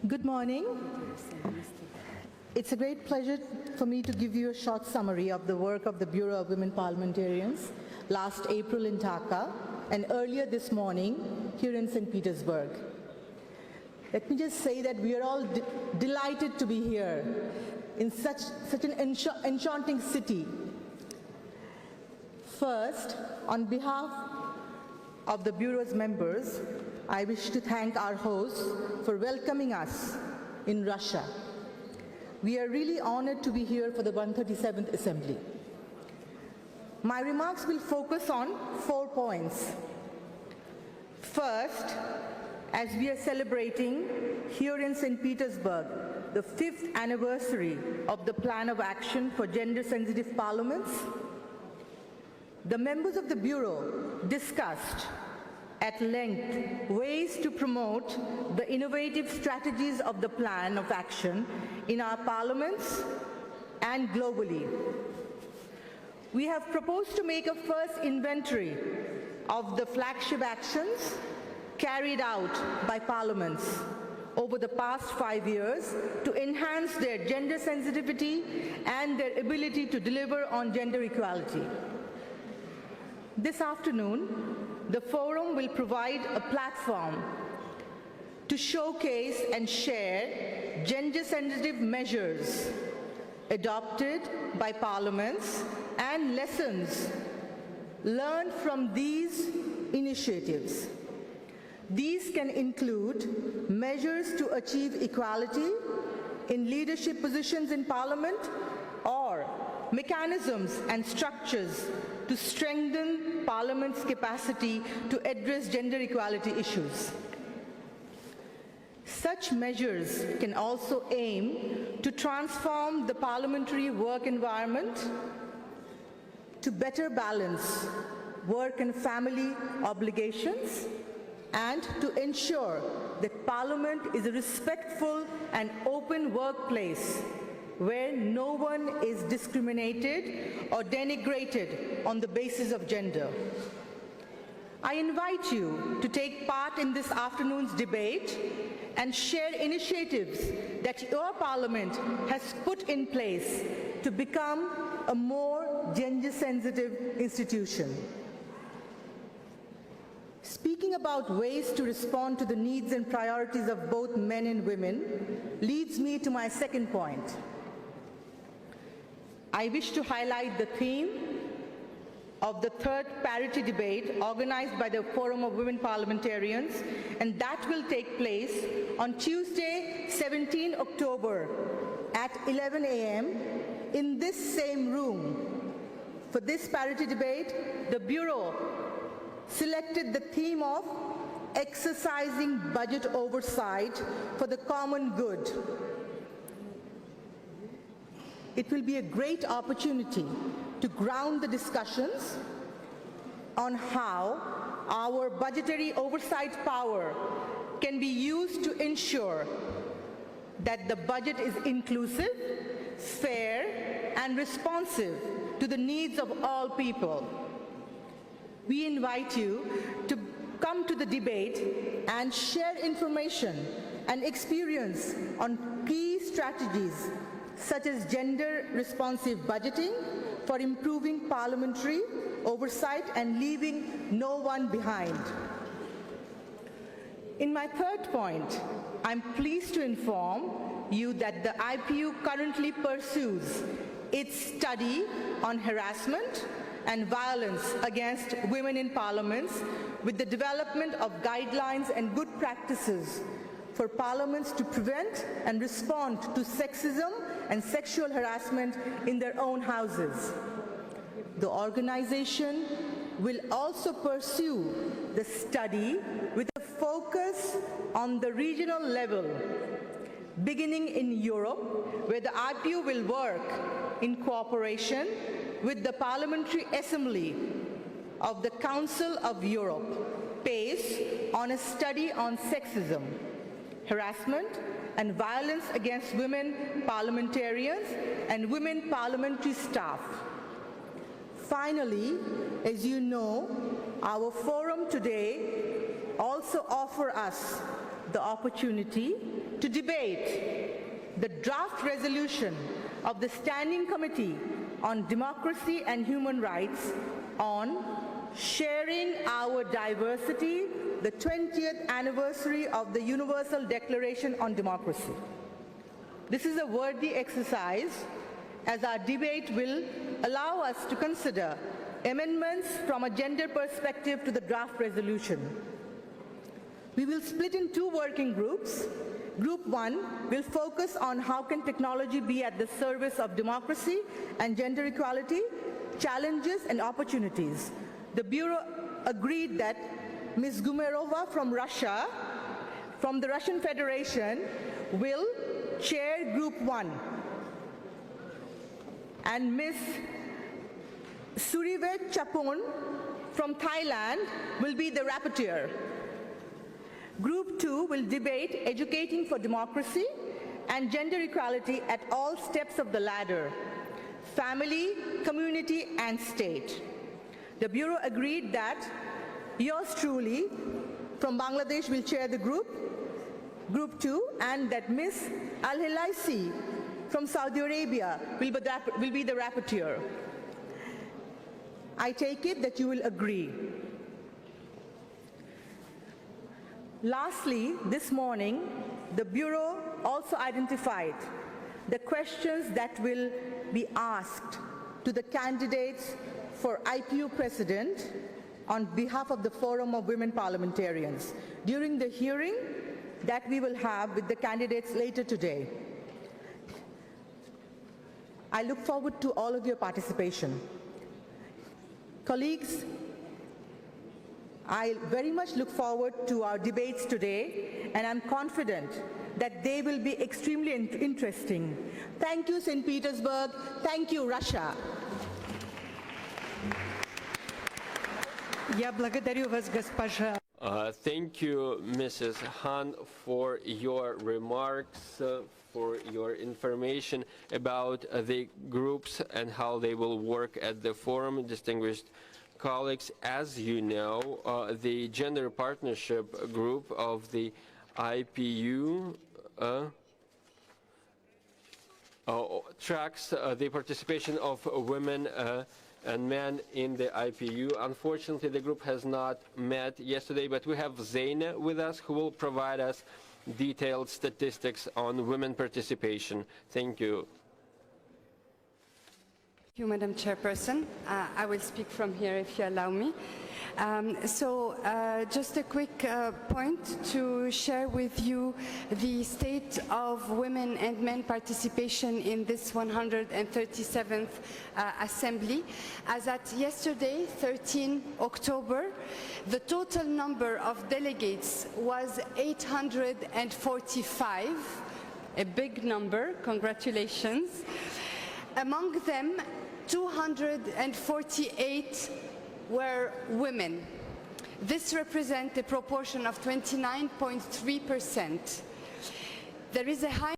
Good morning. It's a great pleasure for me to give you a short summary of the work of the Bureau of Women Parliamentarians last April in Dhaka and earlier this morning here in St. Petersburg. Let me just say that we are all delighted to be here in such an enchanting city. First, on behalf of the Bureau's members, I wish to thank our hosts for welcoming us in Russia. We are really honored to be here for the 137th Assembly. My remarks will focus on 4 points. First, as we are celebrating here in St. Petersburg the 5th anniversary of the Plan of Action for Gender-Sensitive Parliaments, the members of the Bureau discussed at length ways to promote the innovative strategies of the Plan of Action in our parliaments and globally. We have proposed to make a first inventory of the flagship actions carried out by parliaments over the past 5 years to enhance their gender sensitivity and their ability to deliver on gender equality. This afternoon, the forum will provide a platform to showcase and share gender-sensitive measures adopted by parliaments and lessons learned from these initiatives. These can include measures to achieve equality in leadership positions in parliament or mechanisms and structures to strengthen Parliament's capacity to address gender equality issues. Such measures can also aim to transform the parliamentary work environment to better balance work and family obligations and to ensure that Parliament is a respectful and open workplace where no one is discriminated or denigrated on the basis of gender. I invite you to take part in this afternoon's debate and share initiatives that your Parliament has put in place to become a more gender-sensitive institution. Speaking about ways to respond to the needs and priorities of both men and women leads me to my second point. I wish to highlight the theme of the third parity debate organized by the Forum of Women Parliamentarians, and that will take place on Tuesday, 17 October at 11 a.m. in this same room. For this parity debate, the Bureau selected the theme of exercising budget oversight for the common good. It will be a great opportunity to ground the discussions on how our budgetary oversight power can be used to ensure that the budget is inclusive, fair, and responsive to the needs of all people. We invite you to come to the debate and share information and experience on key strategies such as gender-responsive budgeting for improving parliamentary oversight and leaving no one behind. In my third point, I'm pleased to inform you that the IPU currently pursues its study on harassment and violence against women in parliaments with the development of guidelines and good practices for parliaments to prevent and respond to sexism and sexual harassment in their own houses. The organization will also pursue the study with a focus on the regional level, beginning in Europe, where the IPU will work in cooperation with the Parliamentary Assembly of the Council of Europe, PACE, on a study on sexism, harassment, and violence against women parliamentarians and women parliamentary staff. Finally, as you know, our forum today also offers us the opportunity to debate the draft resolution of the Standing Committee on Democracy and Human Rights on Sharing Our Diversity, the 20th anniversary of the Universal Declaration on Democracy. This is a worthy exercise, as our debate will allow us to consider amendments from a gender perspective to the draft resolution. We will split in two working groups. Group 1 will focus on how can technology be at the service of democracy and gender equality, challenges and opportunities. The Bureau agreed that Ms. Gumerova from Russia, from the Russian Federation, will chair Group 1. And Ms. Surivet Chapon from Thailand will be the rapporteur. Group 2 will debate educating for democracy and gender equality at all steps of the ladder: family, community, and state. The Bureau agreed that yours truly from Bangladesh will chair the group 2, and that Ms. Al-Hilaisi from Saudi Arabia will be the rapporteur. I take it that you will agree. Lastly, this morning, the Bureau also identified the questions that will be asked to the candidates for IPU President on behalf of the Forum of Women Parliamentarians during the hearing that we will have with the candidates later today. I look forward to all of your participation. Colleagues, I very much look forward to our debates today, and I'm confident that they will be extremely interesting. Thank you, St. Petersburg. Thank you, Russia. Я благодарю вас, госпожа. Thank you, Mrs. Han, for your remarks, for your information about the groups and how they will work at the forum. Distinguished colleagues, as you know, the Gender Partnership Group of the IPU tracks the participation of women and men in the IPU. Unfortunately, the group has not met yesterday, but we have Zeina with us, who will provide us detailed statistics on women participation. Thank you. Thank you, Madam Chairperson. I will speak from here if you allow me. Just a quick point to share with you the state of women and men participation in this 137th Assembly. As at yesterday, 13 October, the total number of delegates was 845, a big number, congratulations. Among them, 248 were women. This represents a proportion of 29.3%. There is a high